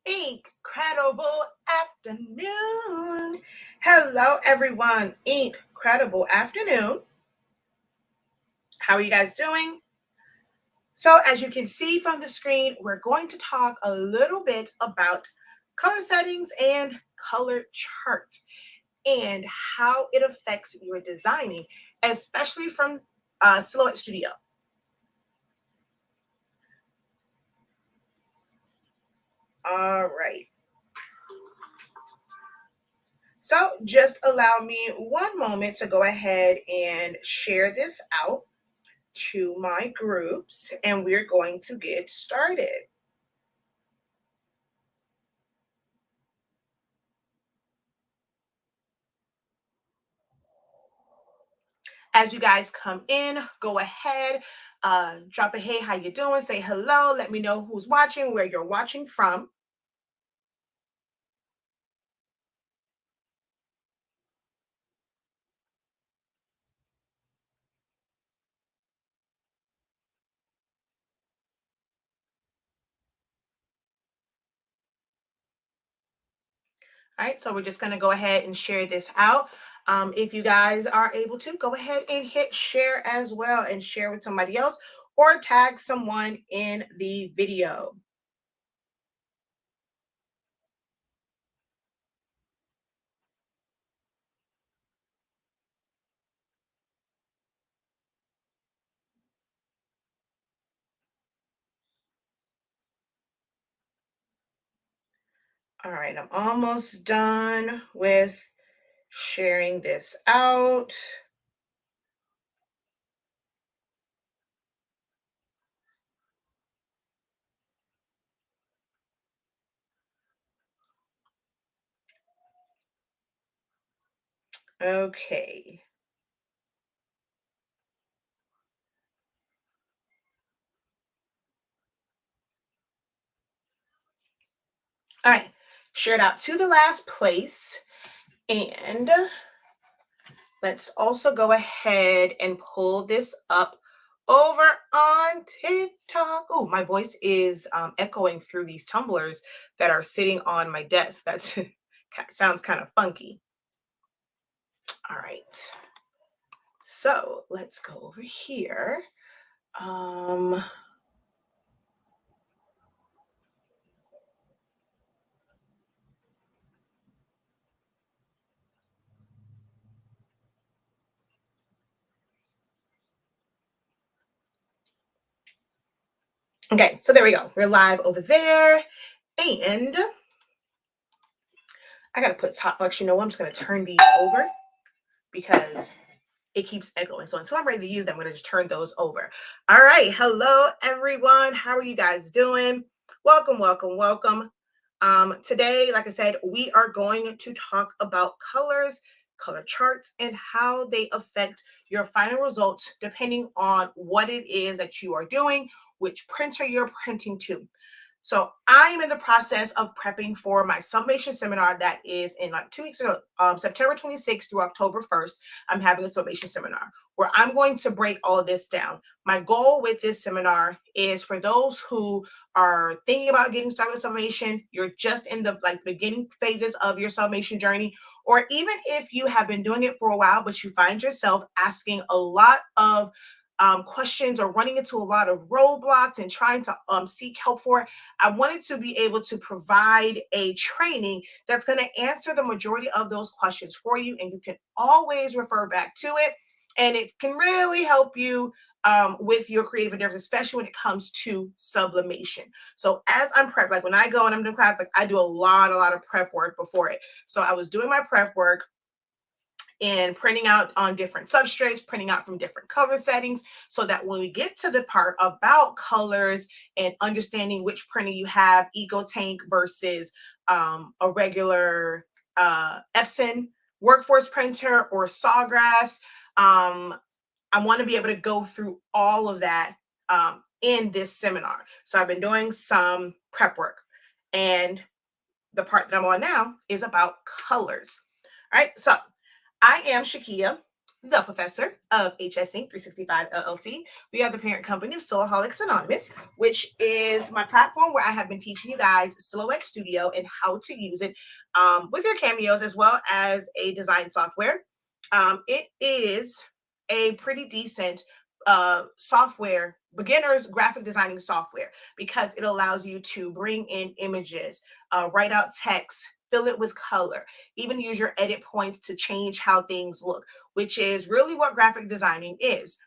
Incredible afternoon. Hello, everyone. Incredible afternoon. How are you guys doing? So, as you can see from the screen, we're going to talk a little bit about color settings and color charts and how it affects your designing, especially from Silhouette Studio. All right. So just allow me one moment to go ahead and share this out to my groups, and we're going to get started. As you guys come in, go ahead, drop a hey, how you doing? Say hello. Let me know who's watching, where you're watching from. All right, so we're just going to go ahead and share this out. If you guys are able to, go ahead and hit share as well and share with somebody else or tag someone in the video. All right, I'm almost done with sharing this out. Okay. All right, share it out to the last place. And let's also go ahead and pull this up over on TikTok. Oh, my voice is echoing through these tumblers that are sitting on my desk. That sounds kind of funky. All right. So let's go over here. Okay, so there we go. We're live over there. And I got to put top, actually, you know what? I'm just going to turn these over because it keeps echoing. So until I'm ready to use them, I'm going to just turn those over. All right. Hello, everyone. How are you guys doing? Welcome, welcome, welcome. Today, like I said, we are going to talk about colors, color charts, and how they affect your final results depending on what it is that you are doing, which printer you're printing to. So I am in the process of prepping for my Sublimation Seminar that is in like 2 weeks ago, September 26th through October 1st. I'm having a Sublimation Seminar where I'm going to break all of this down. My goal with this seminar is for those who are thinking about getting started with sublimation, you're just in the beginning phases of your sublimation journey, or even if you have been doing it for a while, but you find yourself asking a lot of questions or running into a lot of roadblocks and trying to seek help for it. I wanted to be able to provide a training that's going to answer the majority of those questions for you, and you can always refer back to it. And it can really help you with your creative endeavors, especially when it comes to sublimation. So as I'm prepped, like when I go and I'm doing class, like I do a lot of prep work before it. So I was doing my prep work and printing out on different substrates, printing out from different color settings, so that when we get to the part about colors and understanding which printer you have, EcoTank versus a regular Epson workforce printer or Sawgrass, I want to be able to go through all of that in this seminar. So I've been doing some prep work, and the part that I'm on now is about colors. All right, so I am Shakia, the professor of HS Inc. 365 LLC. We are the parent company of Silhouettes Anonymous, which is my platform where I have been teaching you guys Silhouette Studio and how to use it with your cameos as well as a design software. It is a pretty decent software, beginner's graphic designing software, because it allows you to bring in images, write out text, fill it with color, even use your edit points to change how things look, which is really what graphic designing is.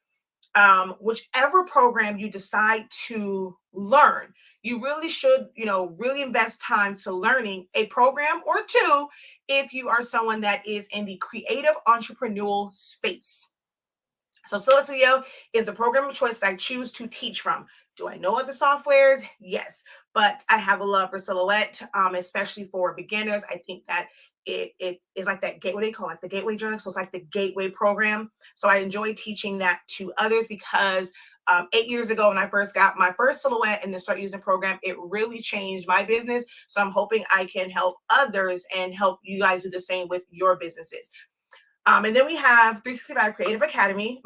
Whichever program you decide to learn, you really should, really invest time to learning a program or two if you are someone that is in the creative entrepreneurial space. So Silhouette Studio is the program of choice that I choose to teach from. Do I know other softwares? Yes, but I have a love for Silhouette, especially for beginners. I think that it is like that gateway, they call it like the gateway drug. So it's like the gateway program. So I enjoy teaching that to others because 8 years ago when I first got my first Silhouette and then started using the program, it really changed my business. So I'm hoping I can help others and help you guys do the same with your businesses. And then we have 365 Creative Academy.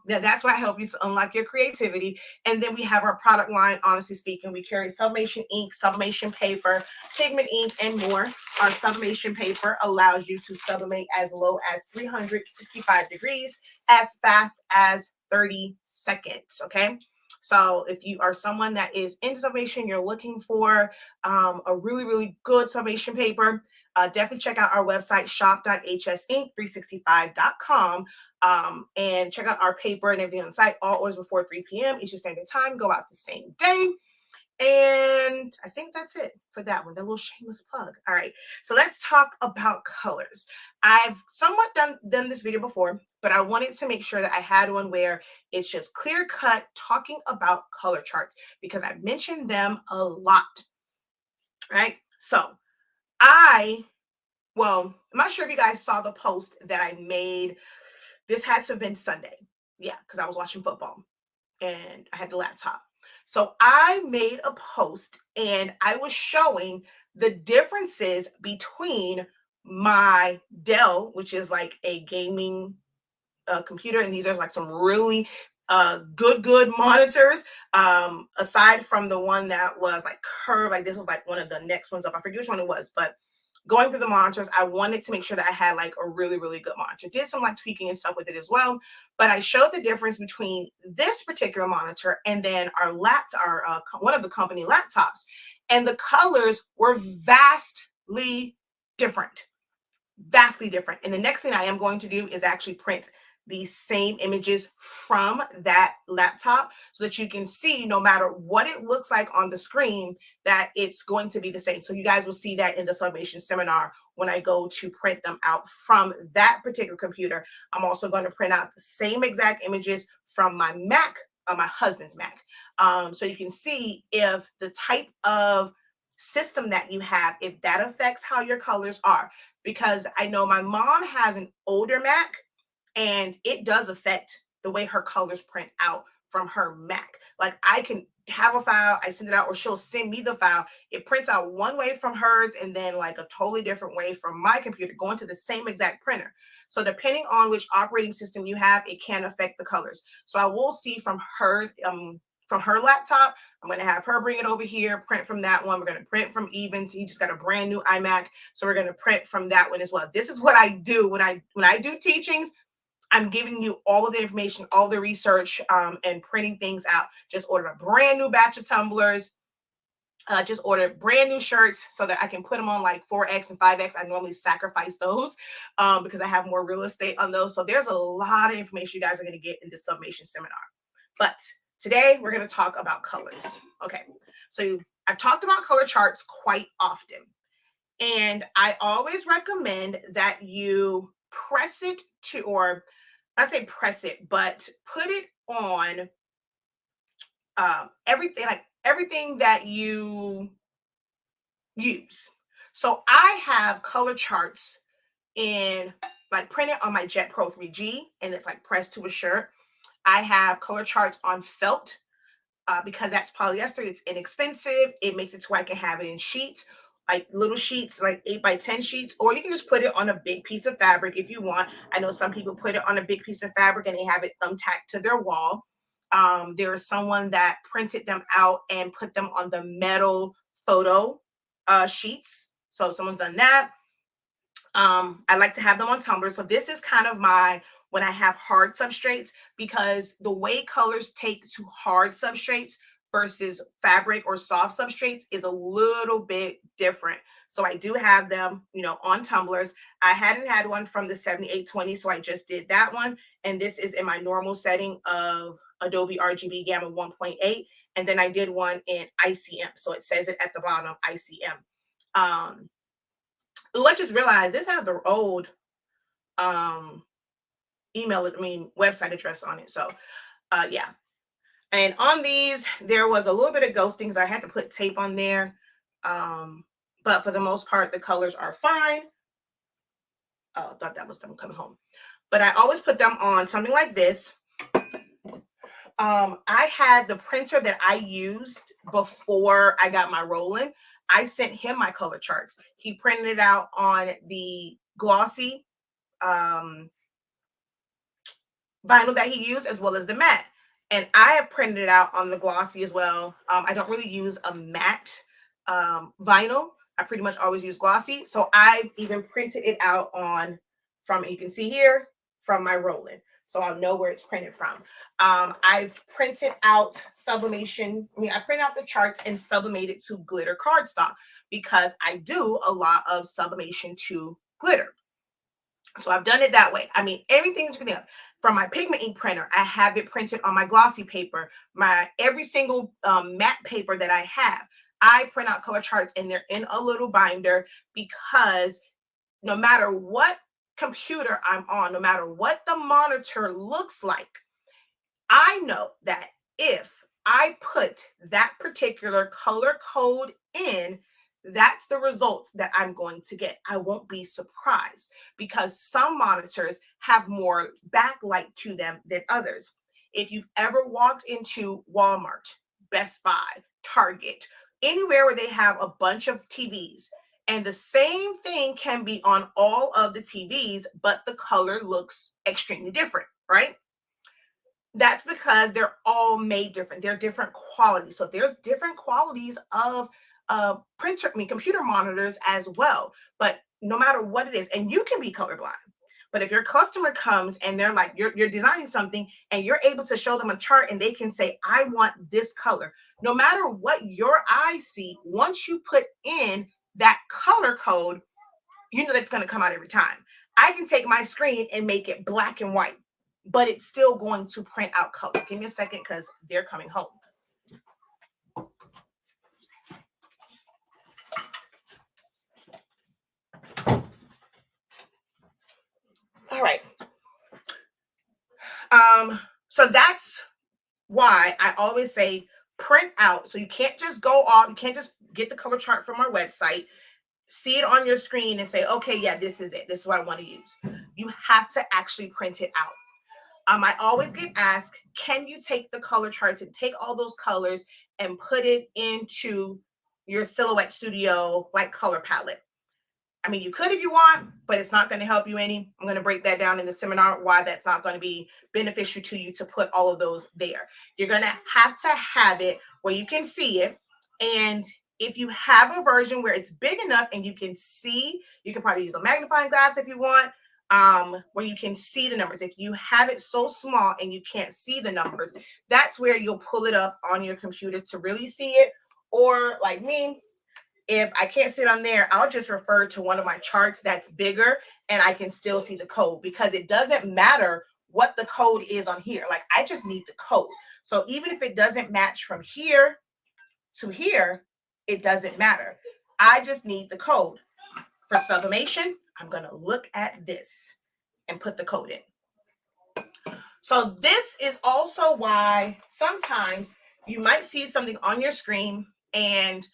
That's why I help you to unlock your creativity. And then we have our product line, honestly speaking. We carry sublimation ink, sublimation paper, pigment ink, and more. Our sublimation paper allows you to sublimate as low as 365 degrees, as fast as 30 seconds, okay? So if you are someone that is into sublimation, you're looking for a really, really good sublimation paper, definitely check out our website, shop.hsinc365.com, and check out our paper and everything on the site. All orders before 3 p.m. Eastern Standard Time go out the same day. And I think that's it for that one, that little shameless plug. All right, so let's talk about colors. I've somewhat done this video before, but I wanted to make sure that I had one where it's just clear cut talking about color charts because I mentioned them a lot. All right, so I'm not sure if you guys saw the post that I made. This had to have been Sunday. Yeah, because I was watching football and I had the laptop. So I made a post and I was showing the differences between my Dell, which is like a gaming computer, and these are like some really good monitors, aside from the one that was like curved, like this was like one of the next ones up. I forget which one it was, but going through the monitors, I wanted to make sure that I had like a really, really good monitor. Did some like tweaking and stuff with it as well, but I showed the difference between this particular monitor and then our one of the company laptops, and the colors were vastly different. Vastly different. And the next thing I am going to do is actually print the same images from that laptop so that you can see, no matter what it looks like on the screen, that it's going to be the same. So you guys will see that in the Sublimation Seminar when I go to print them out from that particular computer. I'm also going to print out the same exact images from my Mac, my husband's Mac. So you can see if the type of system that you have, if that affects how your colors are. Because I know my mom has an older Mac, and it does affect the way her colors print out from her Mac. Like I can have a file, I send it out, or she'll send me the file. It prints out one way from hers and then like a totally different way from my computer, going to the same exact printer. So depending on which operating system you have, it can affect the colors. So I will see from hers, from her laptop. I'm going to have her bring it over here, print from that one. We're going to print from Evans. He just got a brand new iMac, so we're going to print from that one as well. This is what I do when I do teachings. I'm giving you all of the information, all the research, and printing things out. Just ordered a brand new batch of tumblers. Just ordered brand new shirts so that I can put them on like 4X and 5X. I normally sacrifice those because I have more real estate on those. So there's a lot of information you guys are going to get in this Sublimation Seminar. But today we're going to talk about colors. Okay, so I've talked about color charts quite often. And I always recommend that you press it to, or I say press it, but put it on everything that you use. So I have color charts in like printed on my Jet Pro 3G, and it's like pressed to a shirt. I have color charts on felt because that's polyester. It's inexpensive. It makes it to where I can have it in sheets. like little sheets, like 8x10 sheets, or you can just put it on a big piece of fabric if you want. I know some people put it on a big piece of fabric and they have it thumbtacked to their wall. There is someone that printed them out and put them on the metal photo sheets. So if someone's done that. I like to have them on tumblers. So this is kind of my, when I have hard substrates, because the way colors take to hard substrates versus fabric or soft substrates is a little bit different. So I do have them, you know, on tumblers. I hadn't had one from the 7820, so I just did that one. And this is in my normal setting of Adobe RGB Gamma 1.8. And then I did one in ICM. So it says it at the bottom, ICM. Oh, I just realized this has the old website address on it. So yeah. And on these, there was a little bit of ghosting, so I had to put tape on there. But for the most part, the colors are fine. Oh, I thought that was them coming home. But I always put them on something like this. I had the printer that I used before I got my Roland. I sent him my color charts. He printed it out on the glossy vinyl that he used, as well as the matte. And I have printed it out on the glossy as well. I don't really use a matte vinyl. I pretty much always use glossy. So I've even printed it out on, from, you can see here, from my Roland. So I'll know where it's printed from. I've printed out sublimation. I print out the charts and sublimate it to glitter cardstock because I do a lot of sublimation to glitter. So I've done it that way. I mean, everything's good. From my pigment ink printer, I have it printed on my glossy paper. My every single matte paper that I have, I print out color charts and they're in a little binder, because no matter what computer I'm on, no matter what the monitor looks like, I know that if I put that particular color code in, that's the result that I'm going to get. I won't be surprised, because some monitors have more backlight to them than others. If you've ever walked into Walmart, Best Buy, Target, anywhere where they have a bunch of TVs, and the same thing can be on all of the TVs, but the color looks extremely different, right? That's because they're all made different. They're different qualities. So there's different qualities of computer monitors as well. But no matter what it is, and you can be colorblind. But if your customer comes and they're like, you're designing something and you're able to show them a chart and they can say, I want this color. No matter what your eyes see, once you put in that color code, you know that's going to come out every time. I can take my screen and make it black and white, but it's still going to print out color. Give me a second because they're coming home. All right. So that's why I always say print out. So you can't just go off, you can't just get the color chart from our website, see it on your screen and say, okay, yeah, this is it. This is what I want to use. You have to actually print it out. I always get asked, can you take the color charts and take all those colors and put it into your Silhouette Studio like color palette? I mean, you could if you want, but it's not going to help you any. I'm going to break that down in the seminar, why that's not going to be beneficial to you to put all of those there. You're going to have it where you can see it. And if you have a version where it's big enough and you can see, you can probably use a magnifying glass if you want, where you can see the numbers. If you have it so small and you can't see the numbers, that's where you'll pull it up on your computer to really see it. Or like me, if I can't see it on there, I'll just refer to one of my charts that's bigger and I can still see the code, because it doesn't matter what the code is on here. Like, I just need the code. So even if it doesn't match from here to here, it doesn't matter. I just need the code. For sublimation, I'm going to look at this and put the code in. So this is also why sometimes you might see something on your screen, and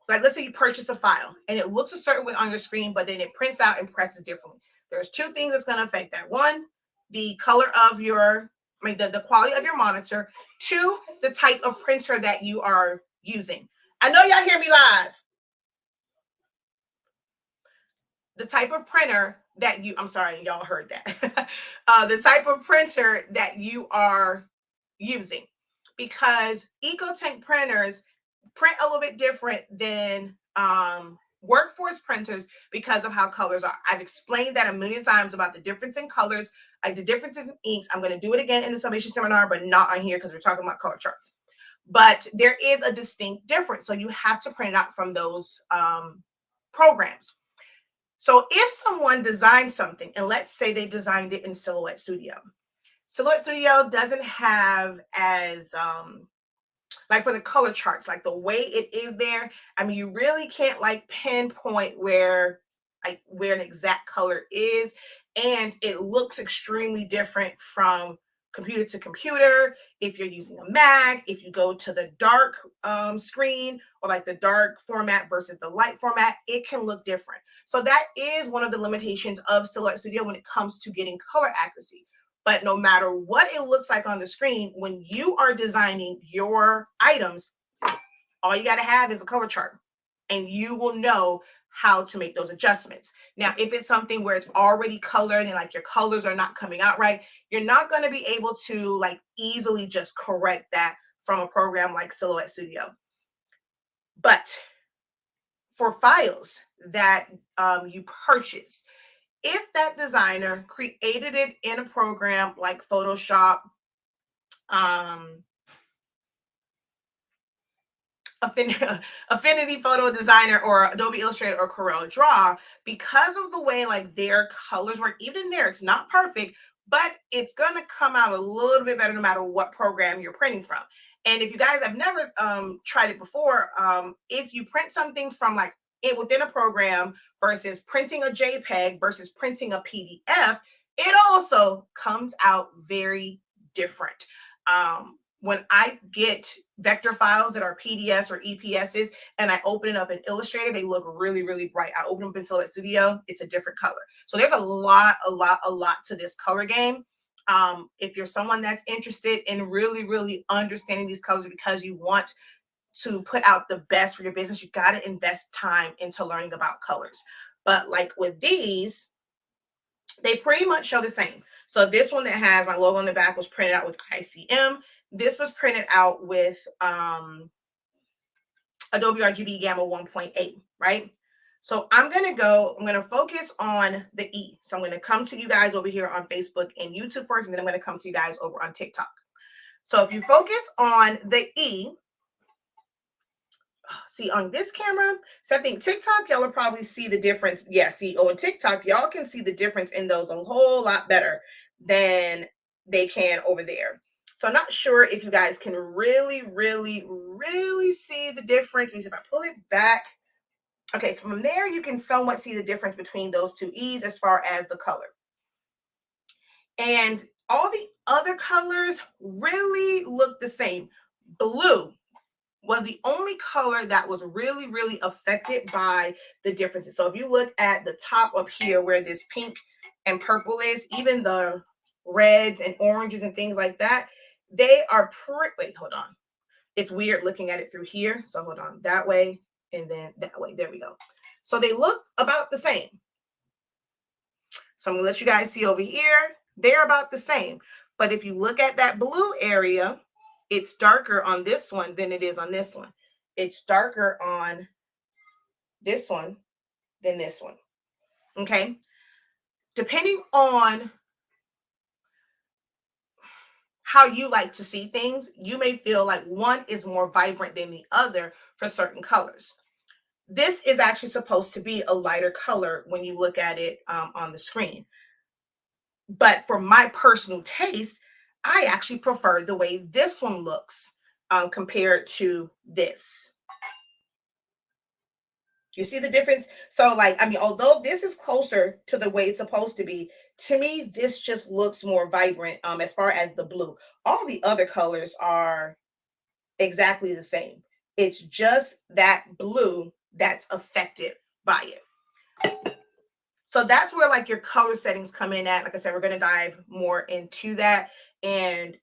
like, let's say you purchase a file and it looks a certain way on your screen, but then it prints out and presses differently. There's two things that's going to affect that. One, the color of the quality of your monitor. Two, the type of printer that you are using. I know y'all hear me live. the type of printer that you, I'm sorry, y'all heard that. The type of printer that you are using, because EcoTank printers print a little bit different than workforce printers because of how colors are. I've explained that a million times about the difference in colors, like the differences in inks. I'm going to do it again in the Sublimation Seminar, but not on here because we're talking about color charts. But there is a distinct difference. So you have to print it out from those programs. So if someone designs something, and let's say they designed it in Silhouette Studio. Silhouette Studio doesn't have as like for the color charts, like the way it is there, I mean, you really can't like pinpoint where an exact color is, and it looks extremely different from computer to computer. If you're using a Mac, if you go to the dark screen, or like the dark format versus the light format, it can look different. So that is one of the limitations of Silhouette Studio when it comes to getting color accuracy. But no matter what it looks like on the screen, when you are designing your items, all you got to have is a color chart, and you will know how to make those adjustments. Now, if it's something where it's already colored and like your colors are not coming out right, you're not going to be able to like easily just correct that from a program like Silhouette Studio. But for files that you purchase, if that designer created it in a program like Photoshop, Affinity Photo Designer, or Adobe Illustrator, or Corel Draw, because of the way like their colors work, even in there, it's not perfect, but it's going to come out a little bit better no matter what program you're printing from. And if you guys have never tried it before, if you print something from like it within a program versus printing a JPEG versus printing a PDF, it also comes out very different. When I get vector files that are PDFs or EPSs and I open it up in Illustrator, they look really, really bright. I open them up in Silhouette Studio, it's a different color. So there's a lot to this color game. If you're someone that's interested in really, really understanding these colors because you want to put out the best for your business, you got to invest time into learning about colors. But like with these, they pretty much show the same. So this one that has my logo on the back was printed out with ICM. This was printed out with Adobe RGB Gamma 1.8, right? So I'm going to focus on the E. So I'm going to come to you guys over here on Facebook and YouTube first, and then I'm going to come to you guys over on TikTok. So if you focus on the E, see on this camera, so I think TikTok, y'all will probably see the difference. Yeah, see, on TikTok, y'all can see the difference in those a whole lot better than they can over there. So I'm not sure if you guys can really, really, really see the difference. Let me see if I pull it back. Okay, so from there, you can somewhat see the difference between those two E's as far as the color. And all the other colors really look the same. Blue was the only color that was really, really affected by the differences. So if you look at the top up here where this pink and purple is, even the reds and oranges and things like that, they are wait, hold on. It's weird looking at it through here. So hold on, that way and then that way. There we go. So they look about the same. So I'm gonna let you guys see over here. They're about the same. But if you look at that blue area, it's darker on this one than it is on this one. It's darker on this one than this one. Okay. Depending on how you like to see things, you may feel like one is more vibrant than the other for certain colors. This is actually supposed to be a lighter color when you look at it on the screen. But for my personal taste, I actually prefer the way this one looks compared to this. You see the difference? So like, I mean, although this is closer to the way it's supposed to be, to me, this just looks more vibrant as far as the blue. All the other colors are exactly the same. It's just that blue that's affected by it. So that's where like your color settings come in at. Like I said, we're going to dive more into that. And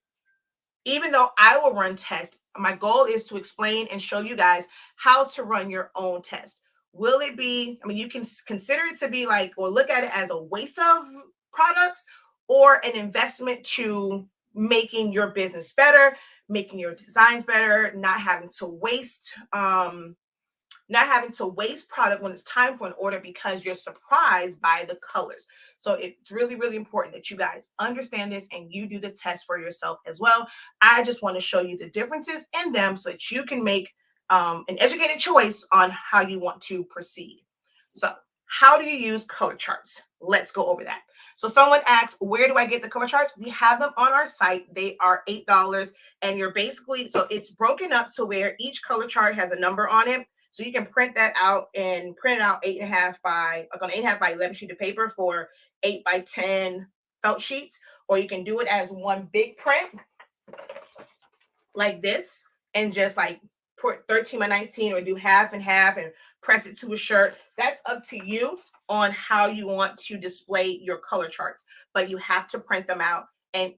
even though I will run tests, my goal is to explain and show you guys how to run your own test. will it be, I mean, you can consider it to be like, or look at it as a waste of products or an investment to making your business better, making your designs better, not having to waste product when it's time for an order because you're surprised by the colors. So it's really, really important that you guys understand this and you do the test for yourself as well. I just want to show you the differences in them so that you can make an educated choice on how you want to proceed. So how do you use color charts? Let's go over that. So someone asked, where do I get the color charts? We have them on our site. They are $8 and you're basically, so it's broken up to where each color chart has a number on it. So you can print that out and print it out 8.5 by, like on 8.5 by 11 sheet of paper for 8 by 10 felt sheets, or you can do it as one big print like this and just like put 13 by 19 or do half and half and press it to a shirt. That's up to you on how you want to display your color charts, but you have to print them out and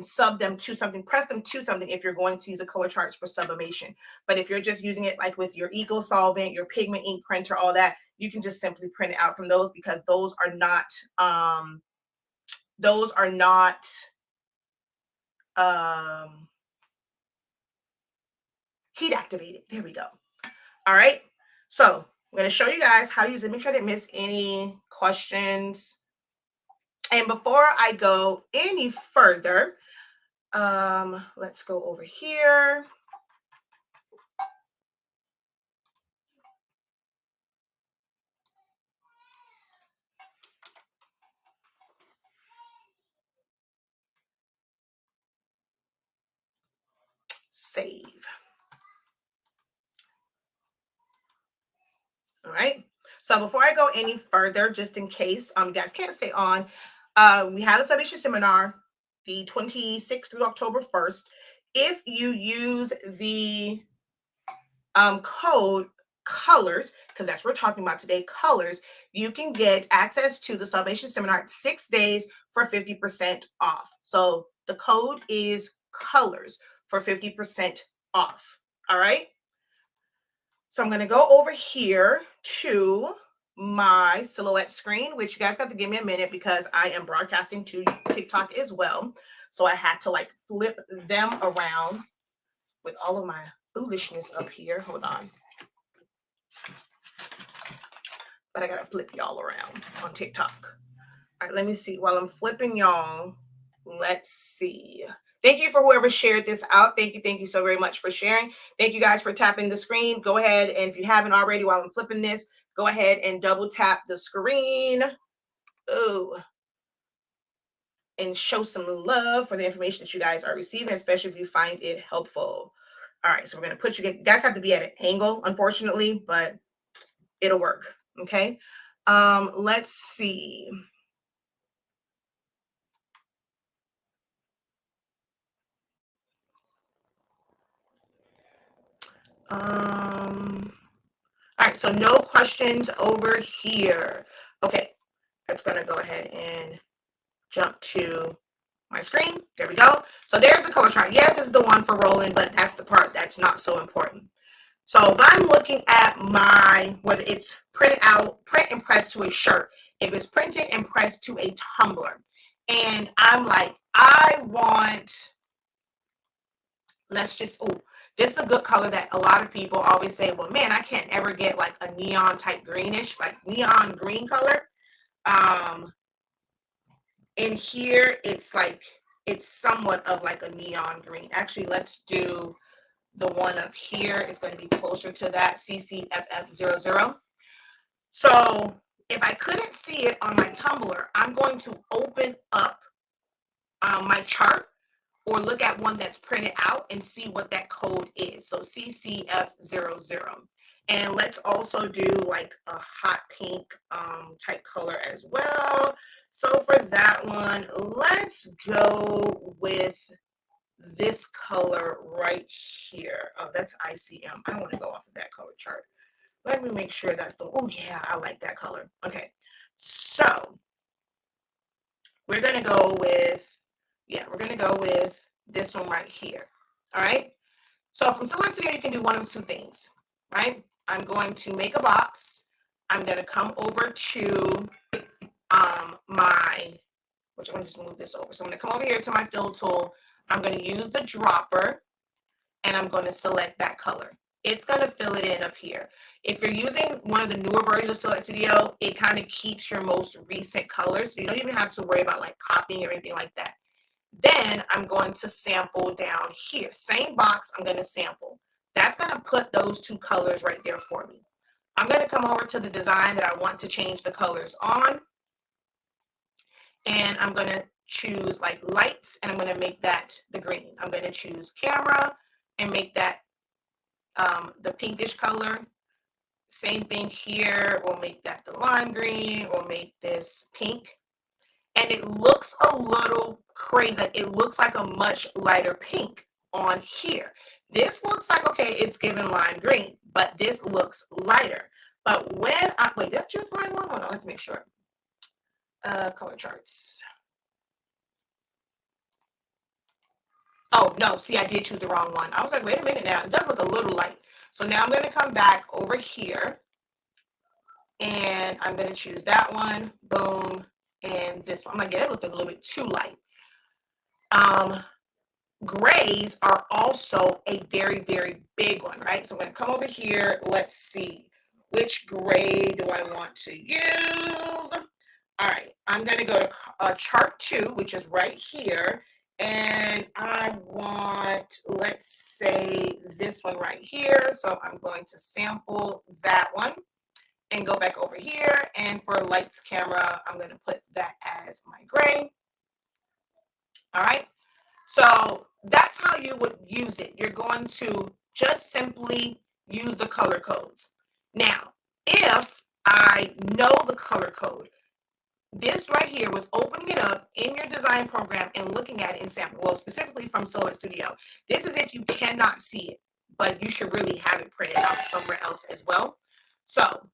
sub them to something, press them to something if you're going to use a color charts for sublimation. But if you're just using it like with your eco solvent, your pigment ink printer, all that, you can just simply print it out from those because those are not heat activated. There we go. All right. So I'm going to show you guys how to use it. Make sure I didn't miss any questions. And before I go any further, let's go over here. Save. All right. So before I go any further, just in case you guys can't stay on, we have a Sublimation Seminar the 26th through October 1st. If you use the code colors, because that's what we're talking about today, colors, you can get access to the Sublimation Seminar 6 days for 50% off. So the code is colors for 50% off. All right. So I'm going to go over here to my silhouette screen, which you guys got to give me a minute because I am broadcasting to TikTok as well. So I had to like flip them around with all of my foolishness up here. Hold on. But I got to flip y'all around on TikTok. All right, let me see. While I'm flipping y'all, let's see. Thank you for whoever shared this out. Thank you so very much for sharing. Thank you guys for tapping the screen. Go ahead, and if you haven't already while I'm flipping this, go ahead and double tap the screen. Ooh. And show some love for the information that you guys are receiving, especially if you find it helpful. All right, so we're going to put you guys have to be at an angle, unfortunately, but it'll work. Okay. Let's see. All right, so no questions over here. Okay, that's gonna go ahead and jump to my screen. There we go. So there's the color chart. Yes, it's the one for rolling, but that's the part that's not so important. So if I'm looking at whether it's printed out, print and pressed to a shirt, if it's printed and pressed to a tumbler, and I'm like, I want, this is a good color that a lot of people always say, well, man, I can't ever get like a neon type greenish, like neon green color. In here, it's somewhat of like a neon green. Actually, let's do the one up here. It's going to be closer to that, CCFF00. So if I couldn't see it on my tumbler, I'm going to open up my chart or look at one that's printed out and see what that code is. So CCF00. And let's also do like a hot pink type color as well. So for that one, let's go with this color right here. Oh, that's ICM. I don't want to go off of that color chart. Let me make sure that's oh yeah, I like that color. Okay, so we're going to go with, this one right here. All right. So from Silhouette Studio, you can do one of two things, right? I'm going to make a box. I'm going to come over to which I'm going to just move this over. So I'm going to come over here to my fill tool. I'm going to use the dropper, and I'm going to select that color. It's going to fill it in up here. If you're using one of the newer versions of Select Studio, it kind of keeps your most recent colors, so you don't even have to worry about like copying or anything like that. Then I'm going to sample down here. Same box, I'm going to sample. That's going to put those two colors right there for me. I'm going to come over to the design that I want to change the colors on. And I'm going to choose like lights, and I'm going to make that the green. I'm going to choose camera and make that the pinkish color. Same thing here. We'll make that the lime green. We'll make this pink. And it looks a little crazy. It looks like a much lighter pink on here. This looks like, okay, it's given lime green, but this looks lighter. But when I, wait, did I choose the right one? Hold on, let's make sure. Color charts. Oh, no, see, I did choose the wrong one. I was like, wait a minute now. It does look a little light. So now I'm going to come back over here, and I'm going to choose that one. Boom. And this one. I'm like, yeah, it looked a little bit too light. Grays are also a very, very big one, right? So I'm going to come over here. Let's see. Which gray do I want to use? All right. I'm going to go to chart 2, which is right here. And I want, let's say, this one right here. So I'm going to sample that one and go back over here. And for lights camera, I'm going to put that as my gray. All right. So that's how you would use it. You're going to just simply use the color codes. Now, if I know the color code, this right here, with opening it up in your design program and looking at it in sample, well, specifically from Select Studio, this is if you cannot see it, but you should really have it printed out somewhere else as well. So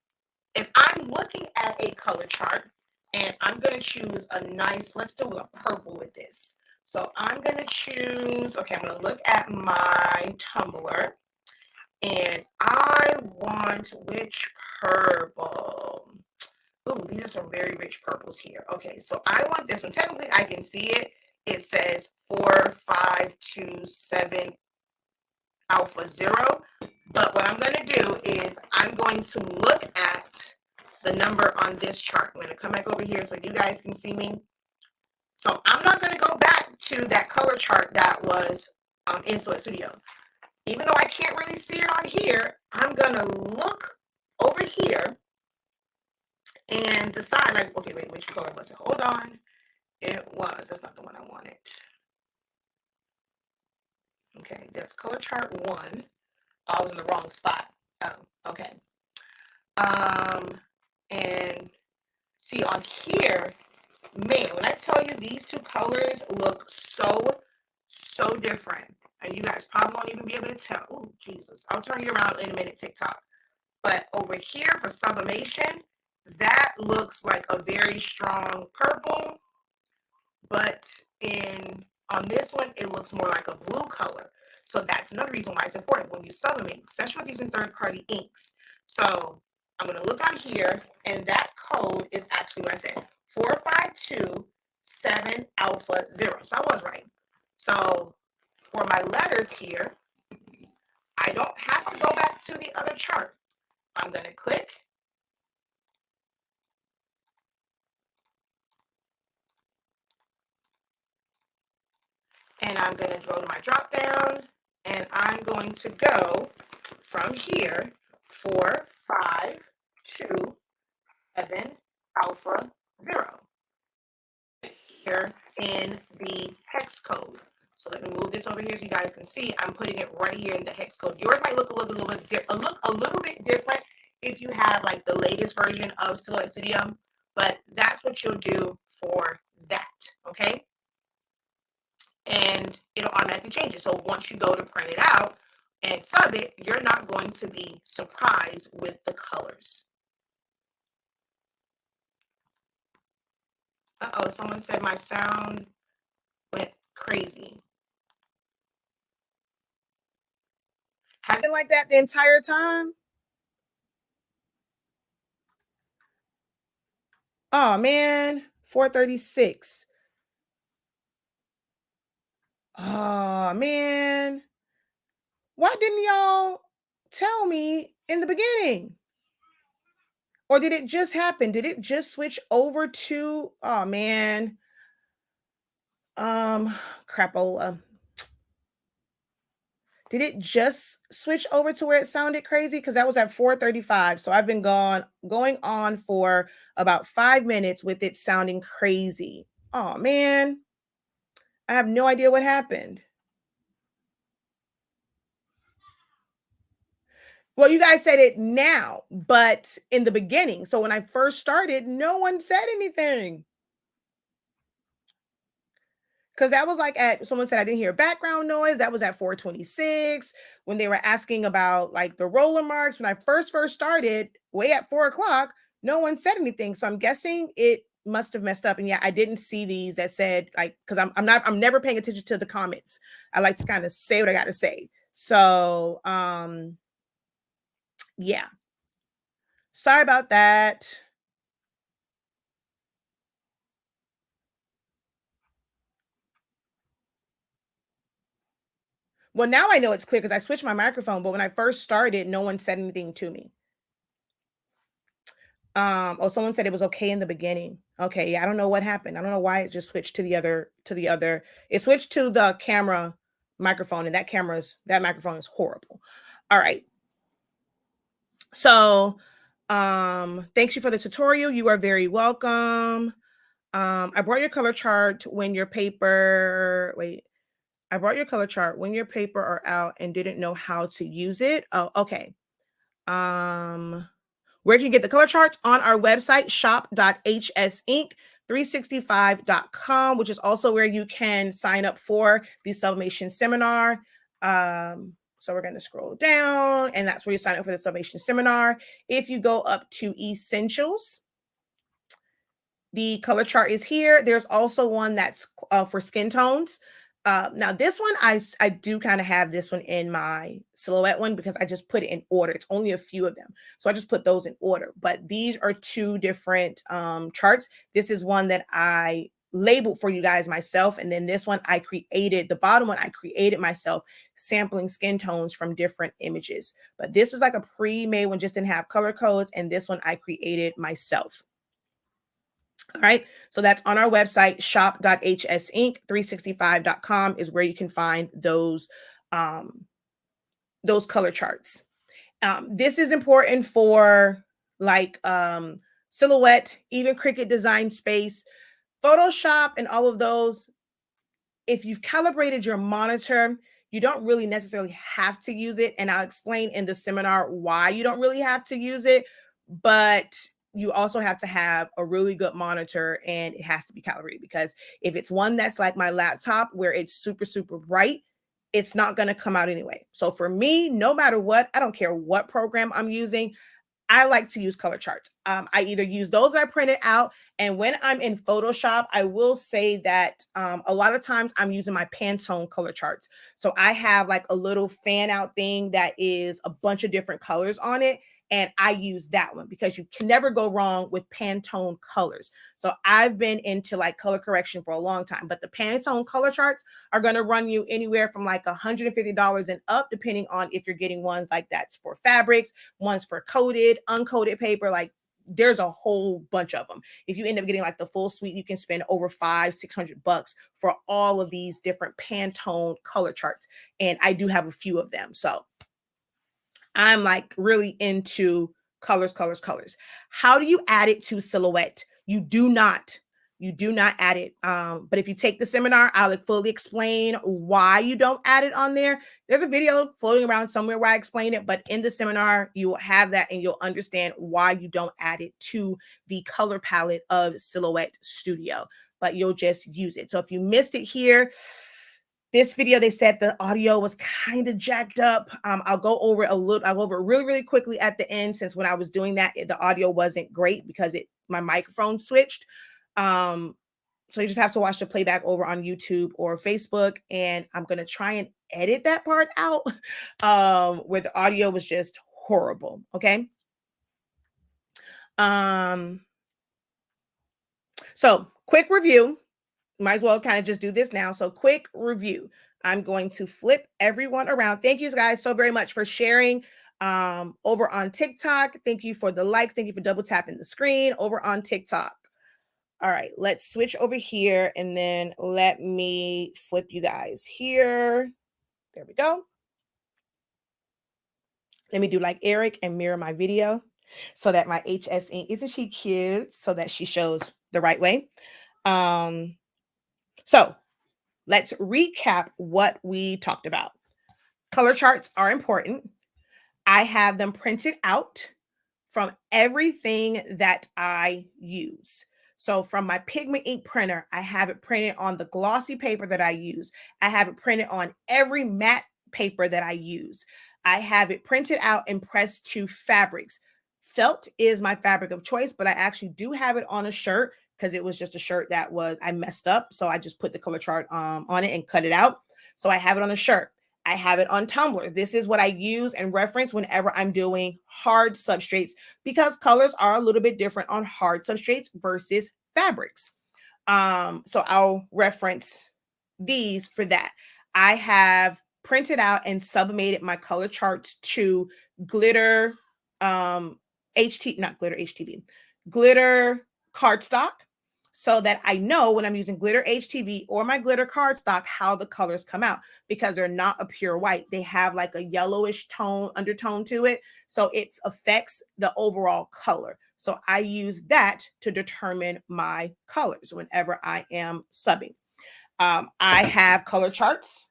if I'm looking at a color chart and I'm going to choose a nice, let's do a purple with this. So I'm going to choose, okay, I'm going to look at my tumbler, and I want which purple? Ooh, these are some very rich purples here. Okay, so I want this one. Technically, I can see it. It says 4527 alpha 0. But what I'm going to do is I'm going to look at the number on this chart. I'm going to come back over here so you guys can see me. So I'm not going to go back to that color chart that was in Select Studio. Even though I can't really see it on here, I'm going to look over here and decide, like, okay, wait, which color was it? Hold on. It was, that's not the one I wanted. Okay, that's color chart 1. Oh, I was in the wrong spot. Oh, okay. And see on here, man, when I tell you these two colors look so different, and you guys probably won't even be able to tell. Oh, Jesus. I'll turn you around in a minute, TikTok. But over here for sublimation, that looks like a very strong purple, but on this one, it looks more like a blue color. So that's another reason why it's important when you sublimate, especially with using third-party inks. So I'm going to look on here, and that code is actually what I said, 4527 alpha 0. So I was right. So for my letters here, I don't have to go back to the other chart. I'm going to click. And I'm going to go to my drop down, and I'm going to go from here 4527 alpha 0 here in the hex code. So let me move this over here so you guys can see. I'm putting it right here in the hex code. Yours might look a little bit different if you have like the latest version of Select Studio, but that's what you'll do for that. Okay. And it'll automatically change it. So once you go to print it out and sub it, you're not going to be surprised with the colors. Uh-oh, someone said my sound went crazy. Has it been like that the entire time? Oh man, 436. Oh man. Why didn't y'all tell me in the beginning? Or did it just happen? Did it just switch over to, oh man, um, crapola. Did it just switch over to where it sounded crazy? Because that was at 4:35. So I've been going on for about 5 minutes with it sounding crazy. Oh man, I have no idea what happened. Well, you guys said it now, but in the beginning. So when I first started, no one said anything. Because that was like at someone said I didn't hear background noise. That was at 4:26 when they were asking about like the roller marks. When I first started, way at 4 o'clock, no one said anything. So I'm guessing it must have messed up. And yeah, I didn't see these that said like because I'm never paying attention to the comments. I like to kind of say what I got to say. So yeah, sorry about that. Well, now I know it's clear because I switched my microphone, but when I first started, no one said anything to me. Oh, someone said it was okay in the beginning. Okay, yeah, I don't know what happened. I don't know why it just switched to the other. It switched to the camera microphone, and that microphone is horrible. All right. So, thanks you for the tutorial. You are very welcome. I brought your color chart when your paper. Wait, I brought your color chart when your paper are out and didn't know how to use it. Oh, okay. Um, where can you get the color charts? On our website, shop.hsinc365.com, which is also where you can sign up for the Sublimation Seminar. So we're going to scroll down, and that's where you sign up for the Sublimation Seminar. If you go up to Essentials, the color chart is here. There's also one that's for skin tones. Now this one, I do kind of have this one in my silhouette one because I just put it in order. It's only a few of them. So I just put those in order. But these are two different charts. This is one that I labeled for you guys myself. And then this one I created, the bottom one I created myself, sampling skin tones from different images. But this was like a pre-made one, just didn't have color codes. And this one I created myself. All right. So that's on our website, shop.hsinc365.com is where you can find those color charts. This is important for like silhouette, even Cricut Design Space, Photoshop, and all of those. If you've calibrated your monitor, you don't really necessarily have to use it. And I'll explain in the seminar why you don't really have to use it. But you also have to have a really good monitor and it has to be calibrated because if it's one that's like my laptop where it's super, super bright, it's not going to come out anyway. So for me, no matter what, I don't care what program I'm using, I like to use color charts. I either use those that I printed out, and when I'm in Photoshop, I will say that a lot of times I'm using my Pantone color charts. So I have like a little fan out thing that is a bunch of different colors on it, and I use that one because you can never go wrong with Pantone colors. So I've been into like color correction for a long time, but the Pantone color charts are going to run you anywhere from like $150 and up, depending on if you're getting ones like that's for fabrics, ones for coated, uncoated paper. Like there's a whole bunch of them. If you end up getting like the full suite, you can spend over $500-600 for all of these different Pantone color charts. And I do have a few of them. So I'm like really into colors, colors, colors. How do you add it to silhouette? You do not add it. But if you take the seminar, I'll fully explain why you don't add it on there. There's a video floating around somewhere where I explain it, but in the seminar, you will have that and you'll understand why you don't add it to the color palette of Silhouette Studio, but you'll just use it. So if you missed it here, this video, they said the audio was kind of jacked up. I'll go over it really, really quickly at the end, since when I was doing that, the audio wasn't great because my microphone switched. So you just have to watch the playback over on YouTube or Facebook. And I'm going to try and edit that part out where the audio was just horrible. Okay. So quick review. Might as well kind of just do this now. So quick review. I'm going to flip everyone around. Thank you guys so very much for sharing over on TikTok. Thank you for the likes. Thank you for double tapping the screen over on TikTok. All right, let's switch over here and then let me flip you guys here. There we go. Let me do like Eric and mirror my video so that my HSE, isn't she cute? So that she shows the right way. So let's recap what we talked about. Color charts are important. I have them printed out from everything that I use. So from my pigment ink printer, I have it printed on the glossy paper that I use. I have it printed on every matte paper that I use. I have it printed out and pressed to fabrics. Felt is my fabric of choice, but I actually do have it on a shirt because it was just a shirt that I messed up. So I just put the color chart on it and cut it out. So I have it on a shirt. I have it on tumblers. This is what I use and reference whenever I'm doing hard substrates because colors are a little bit different on hard substrates versus fabrics. So I'll reference these for that. I have printed out and sublimated my color charts to glitter not glitter HTV, glitter cardstock, so that I know when I'm using glitter HTV or my glitter cardstock how the colors come out, because they're not a pure white. They have like a yellowish undertone to it. So it affects the overall color. So I use that to determine my colors whenever I am subbing. I have color charts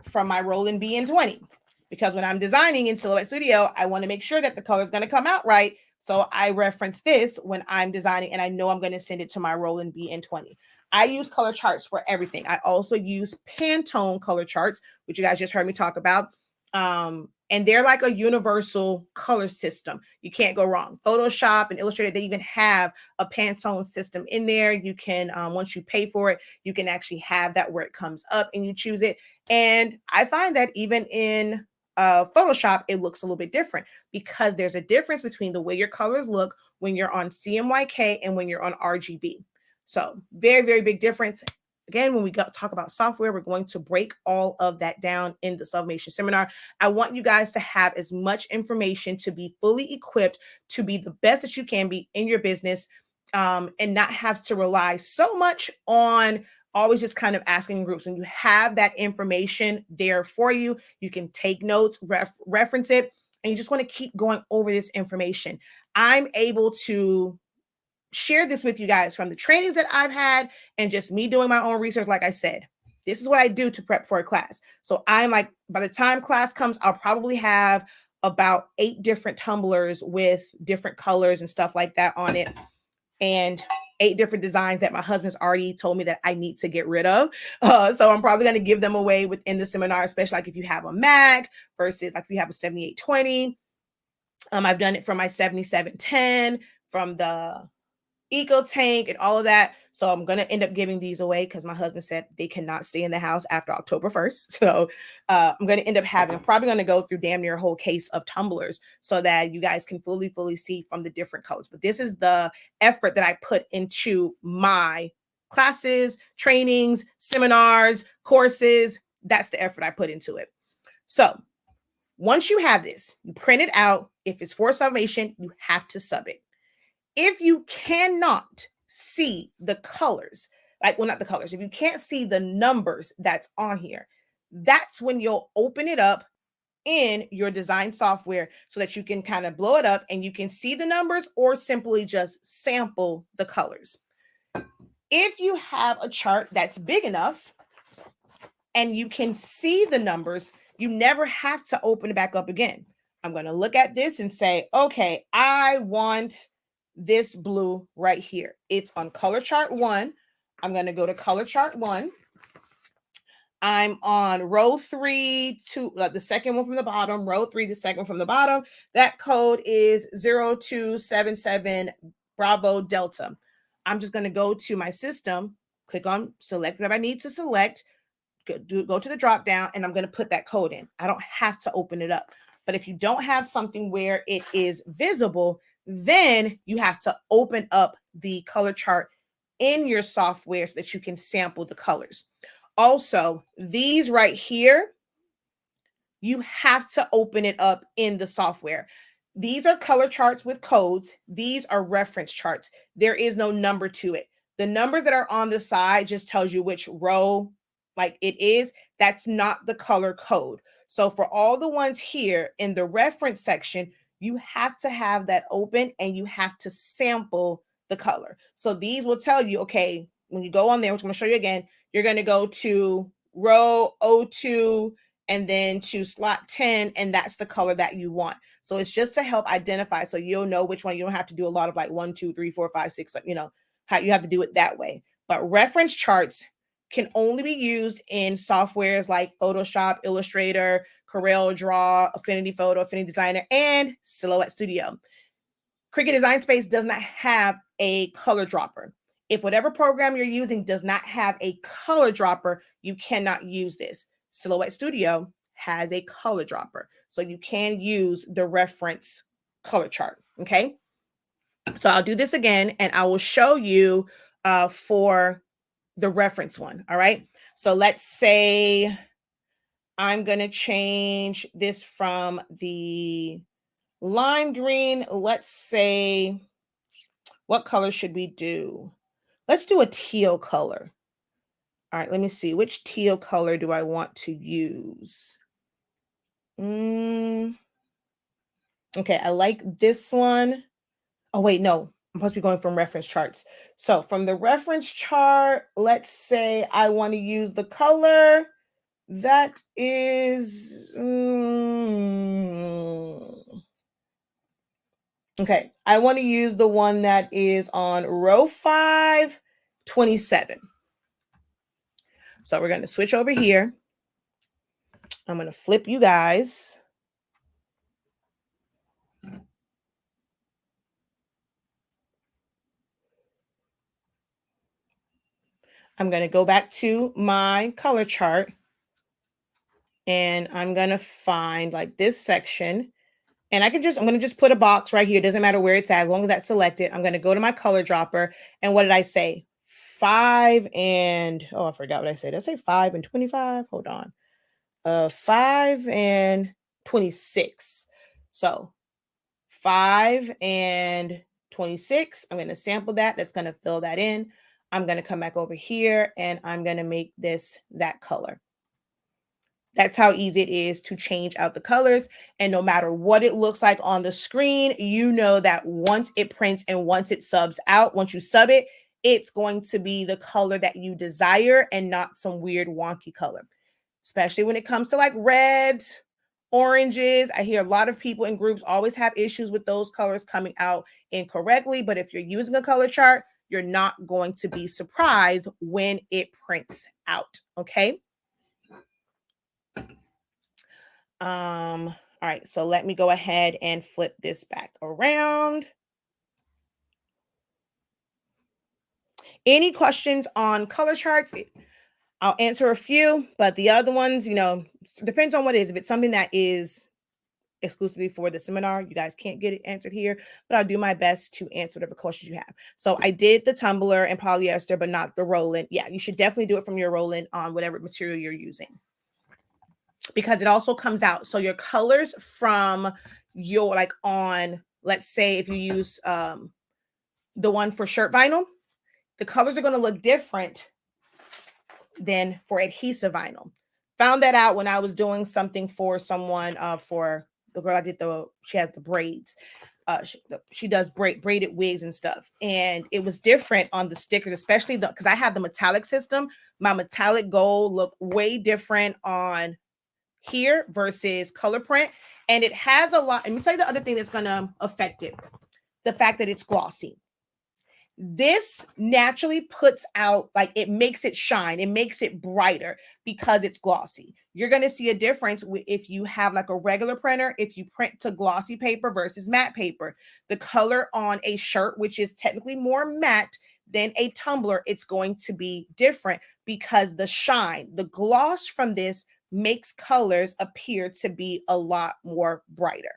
from my Roland BN20 because when I'm designing in Silhouette Studio, I want to make sure that the color is going to come out right. So I reference this when I'm designing and I know I'm going to send it to my Roland BN20. I use color charts for everything. I also use Pantone color charts, which you guys just heard me talk about. And they're like a universal color system. You can't go wrong. Photoshop and Illustrator, they even have a Pantone system in there. You can, once you pay for it, you can actually have that where it comes up and you choose it. And I find that even in Photoshop, it looks a little bit different because there's a difference between the way your colors look when you're on CMYK and when you're on RGB. So very, very big difference. Again, when we talk about software, we're going to break all of that down in the Sublimation Seminar. I want you guys to have as much information to be fully equipped to be the best that you can be in your business, and not have to rely so much on always just kind of asking groups. When you have that information there for you, you can take notes, reference it, and you just want to keep going over this information. I'm able to share this with you guys from the trainings that I've had and just me doing my own research. Like I said, this is what I do to prep for a class. So I'm like, by the time class comes, I'll probably have about 8 different tumblers with different colors and stuff like that on it, and 8 different designs that my husband's already told me that I need to get rid of. So I'm probably going to give them away within the seminar, especially like if you have a Mac versus like if you have a 7820. I've done it from my 7710, from the Eco Tank and all of that. So I'm going to end up giving these away because my husband said they cannot stay in the house after October 1st. So I'm going to end up I'm probably going to go through damn near a whole case of tumblers so that you guys can fully see from the different colors. But this is the effort that I put into my classes, trainings, seminars, courses. That's the effort I put into it. So once you have this, you print it out. If it's for sublimation, you have to sub it. If you cannot see the colors, not the colors, if you can't see the numbers that's on here, that's when you'll open it up in your design software so that you can kind of blow it up and you can see the numbers or simply just sample the colors. If you have a chart that's big enough and you can see the numbers, you never have to open it back up again. I'm going to look at this and say, okay, I want this blue right here. It's on color chart 1. I'm going to go to color chart 1. I'm on row 3 to the second one from the bottom, row 3, the second from the bottom. That code is 0277 Bravo Delta. I'm just going to go to my system, click on select what I need to select, go to the drop down, and I'm going to put that code in. I don't have to open it up. But if you don't have something where it is visible, Then you have to open up the color chart in your software so that you can sample the colors. Also, these right here, you have to open it up in the software. These are color charts with codes. These are reference charts. There is no number to it. The numbers that are on the side just tells you which row like it is. That's not the color code. So for all the ones here in the reference section, you have to have that open and you have to sample the color. So these will tell you, okay, when you go on there, which I'm going to show you again, you're going to go to row O2 and then to slot 10, and that's the color that you want. So it's just to help identify so you'll know which one. You don't have to do a lot of like 1, 2, 3, 4, 5, 6, you know, how you have to do it that way. But reference charts can only be used in softwares like Photoshop, Illustrator, Corel Draw, Affinity Photo, Affinity Designer, and Silhouette Studio. Cricut Design Space does not have a color dropper. If whatever program you're using does not have a color dropper, you cannot use this. Silhouette Studio has a color dropper, so you can use the reference color chart, okay? So I'll do this again, and I will show you for the reference one, all right? So let's say I'm going to change this from the lime green. Let's say, what color should we do? Let's do a teal color. All right, let me see. Which teal color do I want to use? Okay, I like this one. Oh, wait, no. I'm supposed to be going from reference charts. So from the reference chart, let's say I want to use the color that is... okay, I want to use the one that is on row 5, 27. So we're going to switch over here. I'm going to flip you guys. I'm going to go back to my color chart. And I'm going to find like this section. And I'm going to just put a box right here. It doesn't matter where it's at, as long as that's selected. I'm going to go to my color dropper. And what did I say? 5 and, oh, I forgot what I said. Did I say 5 and 25? Hold on. 5 and 26. So 5 and 26. I'm going to sample that. That's going to fill that in. I'm going to come back over here and I'm going to make this that color. That's how easy it is to change out the colors. And no matter what it looks like on the screen, you know that once it prints and once it subs out, once you sub it, it's going to be the color that you desire and not some weird wonky color. Especially when it comes to like reds, oranges. I hear a lot of people in groups always have issues with those colors coming out incorrectly. But if you're using a color chart, you're not going to be surprised when it prints out. Okay. All right, so let me go ahead and flip this back around. Any questions on color charts? I'll answer a few, but the other ones, you know, depends on what it is. If it's something that is exclusively for the seminar, you guys can't get it answered here, but I'll do my best to answer whatever questions you have. So I did the tumbler and polyester, but not the roll-in. Yeah, you should definitely do it from your roll-in on whatever material you're using, because it also comes out. So your colors from your, like on, let's say if you use the one for shirt vinyl, the colors are going to look different than for adhesive vinyl. Found that out when I was doing something for someone, for the girl I did she has the braids. She does braided wigs and stuff. And it was different on the stickers, especially because I have the metallic system. My metallic gold looked way different on here versus color print. And it has a lot. Let me tell you the other thing that's going to affect it. The fact that it's glossy. This naturally puts out, like, it makes it shine. It makes it brighter because it's glossy. You're going to see a difference if you have like a regular printer, if you print to glossy paper versus matte paper. The color on a shirt, which is technically more matte than a tumbler, it's going to be different because the shine, the gloss from this makes colors appear to be a lot more brighter.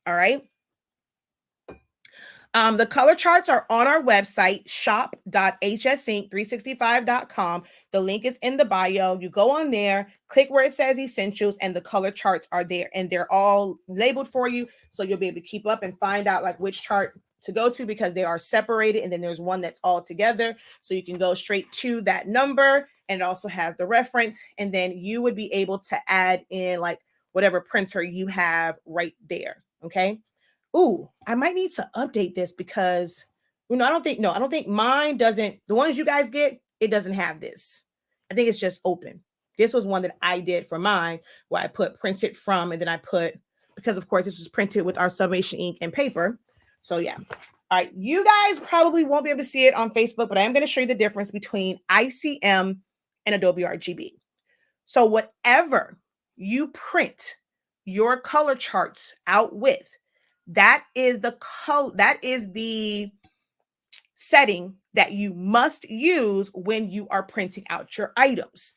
All right. The color charts are on our website, shop.hsync365.com. The link is in the bio. You go on there, click where it says essentials, and the color charts are there, and they're all labeled for you. So you'll be able to keep up and find out like which chart to go to, because they are separated. And then there's one that's all together. So you can go straight to that number, and it also has the reference. And then you would be able to add in like whatever printer you have right there. Okay. Ooh, I might need to update this because, I don't think mine doesn't, the ones you guys get, it doesn't have this. I think it's just open. This was one that I did for mine where I put printed from, and then I put, because of course this was printed with our Sublimation ink and paper. So yeah. All right. You guys probably won't be able to see it on Facebook, but I am going to show you the difference between ICM and Adobe RGB. So whatever you print your color charts out with, that is the setting that you must use when you are printing out your items.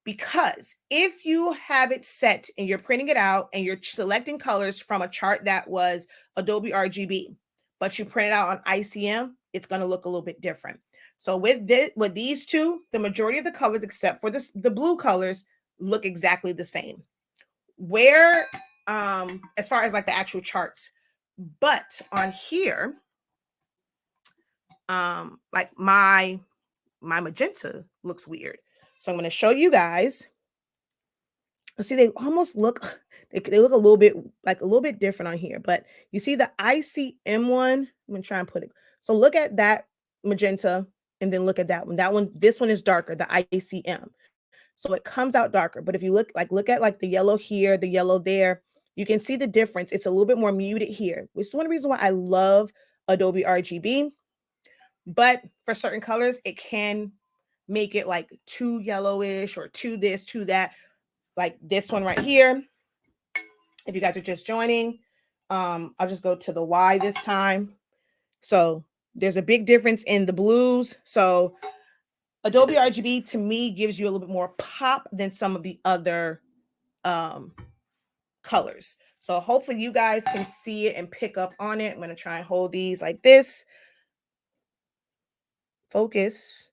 Because if you have it set and you're printing it out and you're selecting colors from a chart that was Adobe RGB, but you print it out on ICM, it's going to look a little bit different. So with these two, the majority of the colors, except for the blue colors, look exactly the same. Where, as far as like the actual charts, but on here, like my magenta looks weird. So I'm going to show you guys. See, they almost look, they look a little bit different on here, but you see the ICM one. I'm going to try and put it. So look at that magenta and then look at that one. This one is darker, the ICM. So it comes out darker. But if you look at like the yellow here, the yellow there, you can see the difference. It's a little bit more muted here, which is one reason why I love Adobe RGB. But for certain colors, it can make it like too yellowish or too this, too that. Like this one right here. If you guys are just joining, I'll just go to the Y this time. So there's a big difference in the blues. So Adobe RGB to me gives you a little bit more pop than some of the other colors. So hopefully you guys can see it and pick up on it. I'm going to try and hold these like this. Focus.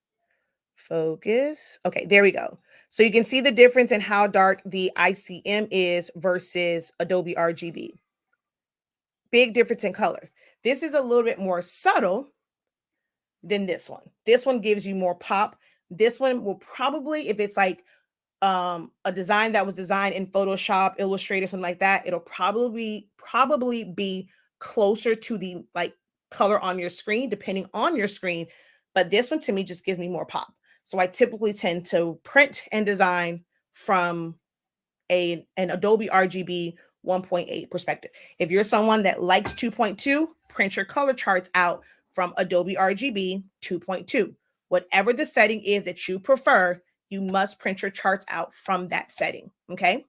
Okay, there we go. So you can see the difference in how dark the ICM is versus Adobe RGB. Big difference in color. This is a little bit more subtle than this one. This one gives you more pop. This one will probably, if it's like a design that was designed in Photoshop, Illustrator, something like that, it'll probably be closer to the like color on your screen, depending on your screen. But this one to me just gives me more pop. So I typically tend to print and design from an Adobe RGB 1.8 perspective. If you're someone that likes 2.2, print your color charts out from Adobe RGB 2.2. Whatever the setting is that you prefer, you must print your charts out from that setting. Okay.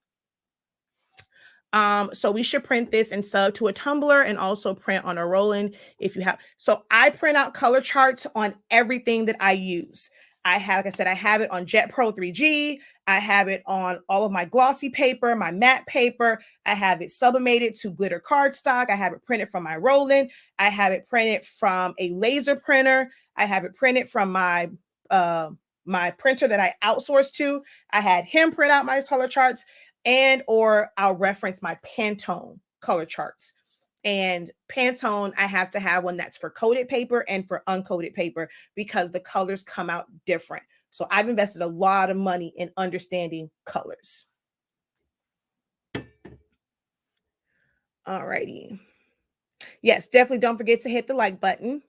So we should print this and sub to a tumbler and also print on a Roland if you have. So I print out color charts on everything that I use. I have, like I said, I have it on Jet Pro 3G. I have it on all of my glossy paper, my matte paper. I have it sublimated to glitter cardstock. I have it printed from my Roland. I have it printed from a laser printer. I have it printed from my my printer that I outsourced to. I had him print out my color charts, or I'll reference my Pantone color charts. And Pantone, I have to have one that's for coated paper and for uncoated paper because the colors come out different. So I've invested a lot of money in understanding colors. All righty. Yes, definitely don't forget to hit the like button.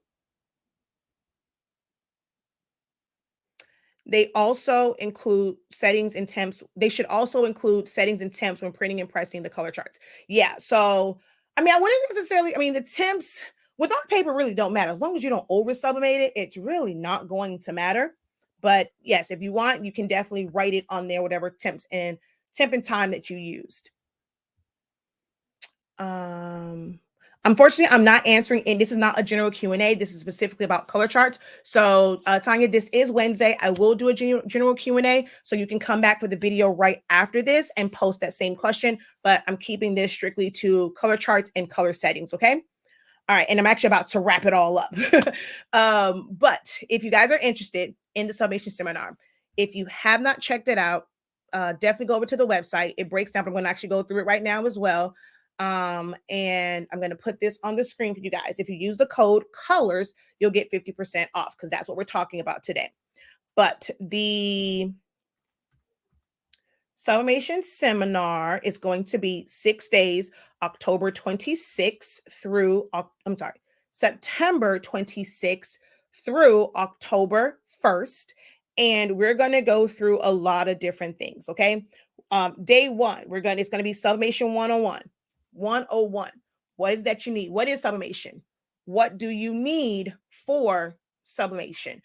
They also include settings and temps. They should also include settings and temps when printing and pressing the color charts. Yeah. So, I wouldn't necessarily, the temps with our paper really don't matter. As long as you don't over sublimate it, it's really not going to matter. But yes, if you want, you can definitely write it on there, whatever temp and time that you used. Unfortunately, I'm not answering, and this is not a general Q&A. This is specifically about color charts. So, Tanya, this is Wednesday. I will do a general Q&A, so you can come back for the video right after this and post that same question. But I'm keeping this strictly to color charts and color settings, okay? All right, and I'm actually about to wrap it all up. But if you guys are interested in the Sublimation Seminar, if you have not checked it out, definitely go over to the website. It breaks down. I'm going to actually go through it right now as well. And I'm going to put this on the screen for you guys. If you use the code COLORS, you'll get 50% off because that's what we're talking about today. But the Sublimation Seminar is going to be 6 days, October 26th through, September 26th through October 1st. And we're going to go through a lot of different things, okay? Day one, it's going to be Sublimation 101. 101. What is that you need? What is sublimation? What do you need for sublimation?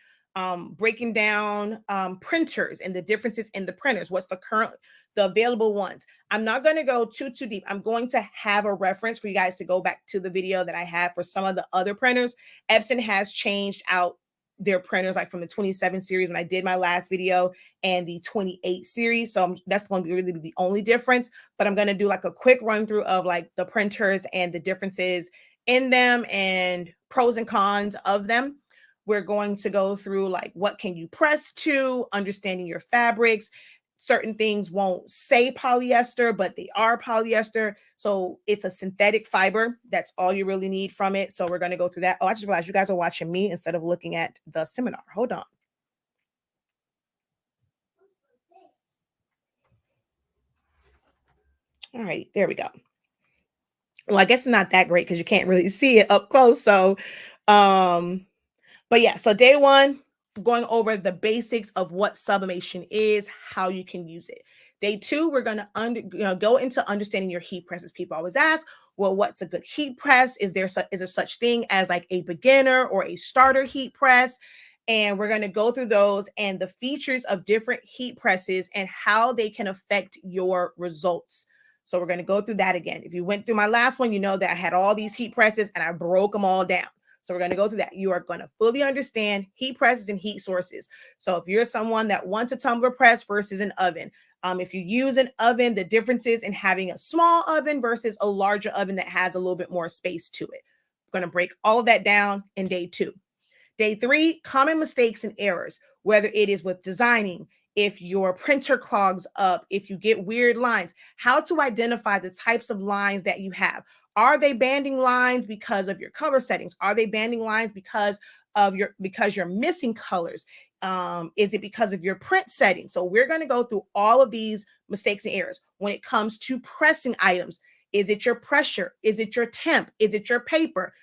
Breaking down printers and the differences in the printers. What's the available ones? I'm not going to go too deep. I'm going to have a reference for you guys to go back to the video that I have for some of the other printers. Epson has changed out their printers, like from the 27 series when I did my last video and the 28 series. So that's going to be really the only difference. But I'm going to do like a quick run through of like the printers and the differences in them and pros and cons of them. We're going to go through like what can you press to, understanding your fabrics. Certain things won't say polyester, but they are polyester. So it's a synthetic fiber. That's all you really need from it. So we're going to go through that. Oh, I just realized you guys are watching me instead of looking at the seminar. Hold on. All right, there we go. Well, I guess it's not that great because you can't really see it up close. So, but yeah, so day one, going over the basics of what sublimation is, how you can use it. Day two, we're going to go into understanding your heat presses. People always ask, well, what's a good heat press? Is there such thing as like a beginner or a starter heat press? And we're going to go through those and the features of different heat presses and how they can affect your results. So we're going to go through that again. If you went through my last one, you know that I had all these heat presses and I broke them all down. So we're going to go through that. You are going to fully understand heat presses and heat sources. So if you're someone that wants a tumbler press versus an oven, if you use an oven, the differences in having a small oven versus a larger oven that has a little bit more space to it. We're going to break all of that down in day two. Day three, common mistakes and errors, whether it is with designing, if your printer clogs up, if you get weird lines, how to identify the types of lines that you have. Are they banding lines because of your color settings? Are they banding lines because you're missing colors? Is it because of your print settings? So we're going to go through all of these mistakes and errors when it comes to pressing items. Is it your pressure? Is it your temp? Is it your paper?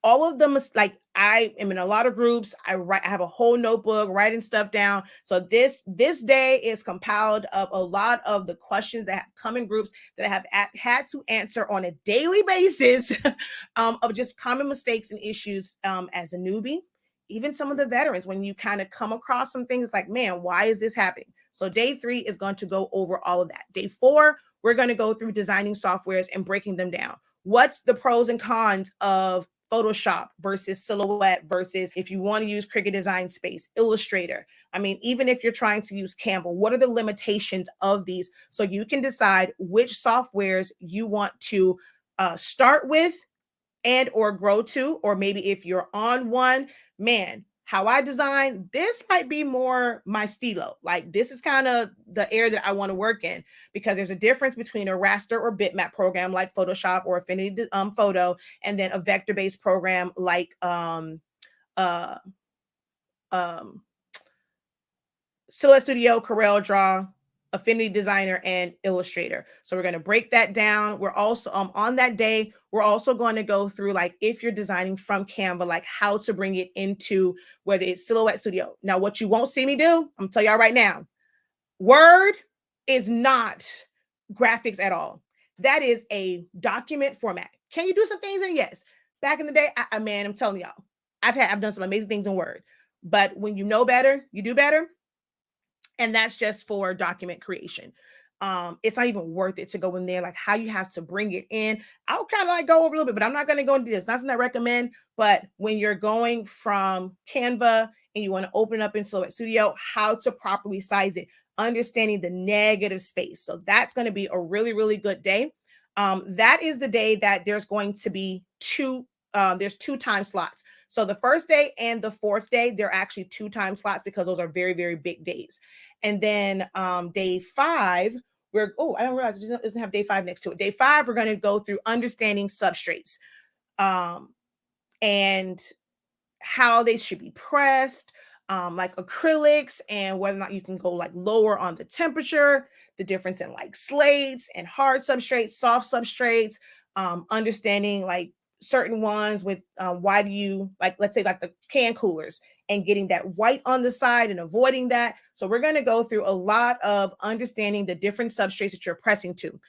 All of them is like, I am in a lot of groups. I have a whole notebook writing stuff down. So this day is compiled of a lot of the questions that have come in groups that I have had to answer on a daily basis of just common mistakes and issues as a newbie. Even some of the veterans, when you kind of come across some things like, man, why is this happening? So day three is going to go over all of that. Day four, we're going to go through designing softwares and breaking them down. What's the pros and cons of Photoshop versus Silhouette versus if you want to use Cricut Design Space, Illustrator. I mean, even if you're trying to use Canva, what are the limitations of these so you can decide which softwares you want to start with and or grow to, or maybe if you're on one, man, how I design, this might be more my stilo. Like this is kind of the area that I want to work in because there's a difference between a raster or bitmap program like Photoshop or Affinity Photo, and then a vector-based program like Silhouette Studio, CorelDRAW, Affinity Designer, and Illustrator. So we're going to break that down. We're also on that day, we're also going to go through like if you're designing from Canva, like how to bring it into whether it's Silhouette Studio. Now, what you won't see me do, I'm going to tell y'all right now, Word is not graphics at all. That is a document format. Can you do some things in? Yes. Back in the day, man, I'm telling y'all, I've done some amazing things in Word. But when you know better, you do better. And that's just for document creation. It's not even worth it to go in there, like how you have to bring it in. I'll kind of like go over a little bit, but I'm not going to go into this. That's not recommend. But when you're going from Canva and you want to open up in Silhouette Studio, how to properly size it, understanding the negative space. So that's going to be a really, really good day. That is the day that there's going to be two there's 2 time slots. So the first day and the fourth day, they're actually 2 time slots because those are very, very big days. And then day 5, I don't realize it doesn't have day 5 next to it. Day 5, we're going to go through understanding substrates. And how they should be pressed, like acrylics, and whether or not you can go like lower on the temperature, the difference in like slates and hard substrates, soft substrates, understanding like certain ones with why do you like, let's say like the can coolers and getting that white on the side and avoiding that. So we're going to go through a lot of understanding the different substrates that you're pressing to.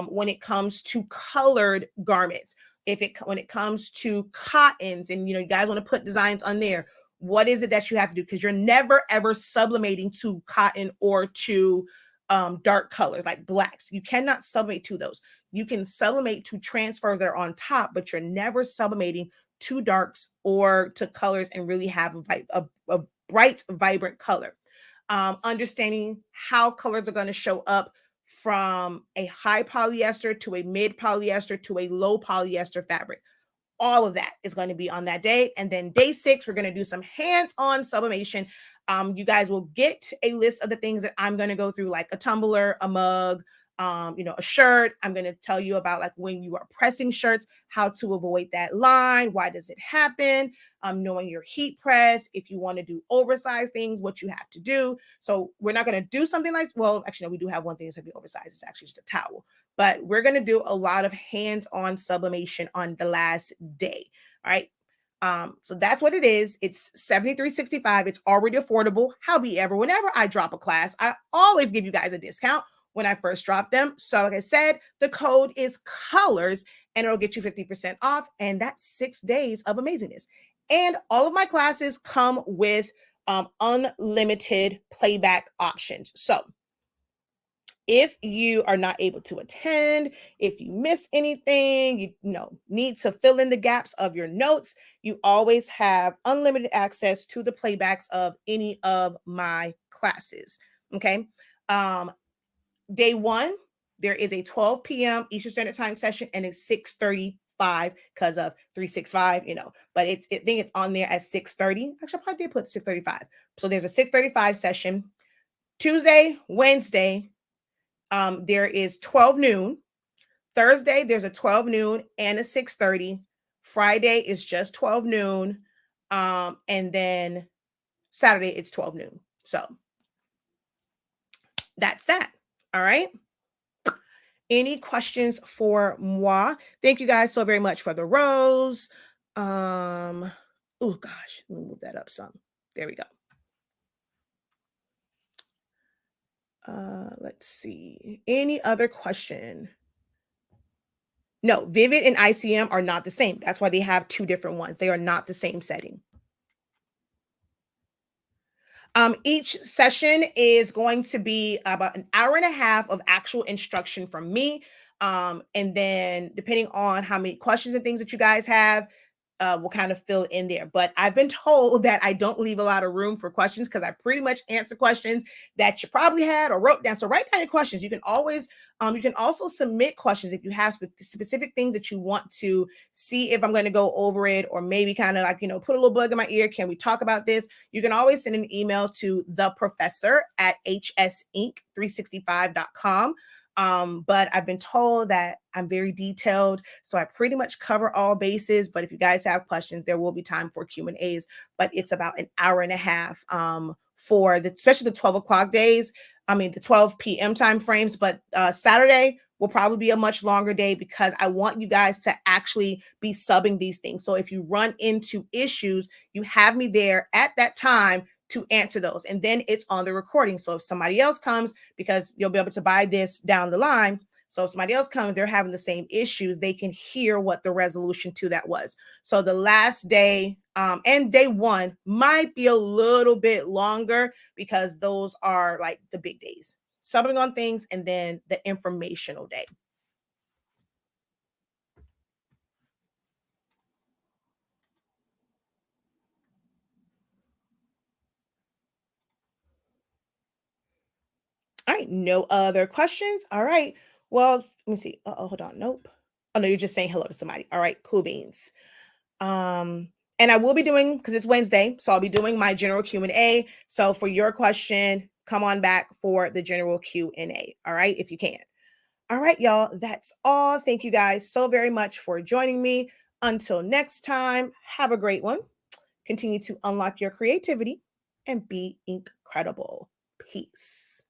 When it comes to colored garments, when it comes to cottons, and you guys want to put designs on there, what is it that you have to do? Because you're never ever sublimating to cotton or to dark colors like blacks. You cannot sublimate to those. You can sublimate to transfers that are on top, but you're never sublimating to darks or to colors and really have a bright, vibrant color. Understanding how colors are going to show up from a high polyester to a mid polyester to a low polyester fabric. All of that is going to be on that day. And then day 6, we're going to do some hands-on sublimation. You guys will get a list of the things that I'm going to go through, like a tumbler, a mug, a shirt. I'm going to tell you about like when you are pressing shirts, how to avoid that line. Why does it happen? Knowing your heat press. If you want to do oversized things, what you have to do. So we're not going to do something like, well, actually, no, we do have one thing that's going to be oversized. It's actually just a towel. But we're going to do a lot of hands-on sublimation on the last day. All right. So that's what it is. It's $73.65. It's already affordable. However, whenever I drop a class, I always give you guys a discount when I first drop them. So like I said, the code is colors and it'll get you 50% off. And that's 6 days of amazingness. And all of my classes come with unlimited playback options. So if you are not able to attend, if you miss anything, you need to fill in the gaps of your notes, you always have unlimited access to the playbacks of any of my classes. Okay. Day 1, there is a 12 p.m. Eastern Standard Time session, and it's 6:35 because of 365, but I think it's on there at 6:30. Actually, I probably did put 6:35. So there's a 6:35 session. Tuesday, Wednesday, there is 12 noon. Thursday, there's a 12 noon and a 6:30. Friday is just 12 noon. And then Saturday, it's 12 noon. So that's that. All right. Any questions for moi? Thank you guys so very much for the rose. Oh gosh, let me move that up some. There we go. Let's see. Any other question? No, Vivid and ICM are not the same. That's why they have 2 different ones. They are not the same setting. Each session is going to be about an hour and a half of actual instruction from me. And then depending on how many questions and things that you guys have, we'll kind of fill in there. But I've been told that I don't leave a lot of room for questions because I pretty much answer questions that you probably had or wrote down. So write down your questions. You can also submit questions if you have specific things that you want to see if I'm going to go over it, or maybe kind of like, put a little bug in my ear. Can we talk about this? You can always send an email to theprofessor@hsinc365.com. But I've been told that I'm very detailed, so I pretty much cover all bases. But if you guys have questions, there will be time for Q&As, but it's about an hour and a half for especially the 12 o'clock days. I mean, the 12 p.m. time frames, but Saturday will probably be a much longer day because I want you guys to actually be subbing these things. So if you run into issues, you have me there at that time to answer those. And then it's on the recording. So if somebody else comes, because you'll be able to buy this down the line. So if somebody else comes, they're having the same issues, they can hear what the resolution to that was. So the last day and day 1 might be a little bit longer because those are like the big days. Subbing on things and then the informational day. All right, no other questions. All right. Well, let me see. Hold on. Nope. Oh no, you're just saying hello to somebody. All right, cool beans. And I will be doing, because it's Wednesday, so I'll be doing my general Q&A. So for your question, come on back for the general Q&A. All right, if you can. All right, y'all, that's all. Thank you guys so very much for joining me. Until next time, have a great one. Continue to unlock your creativity and be incredible. Peace.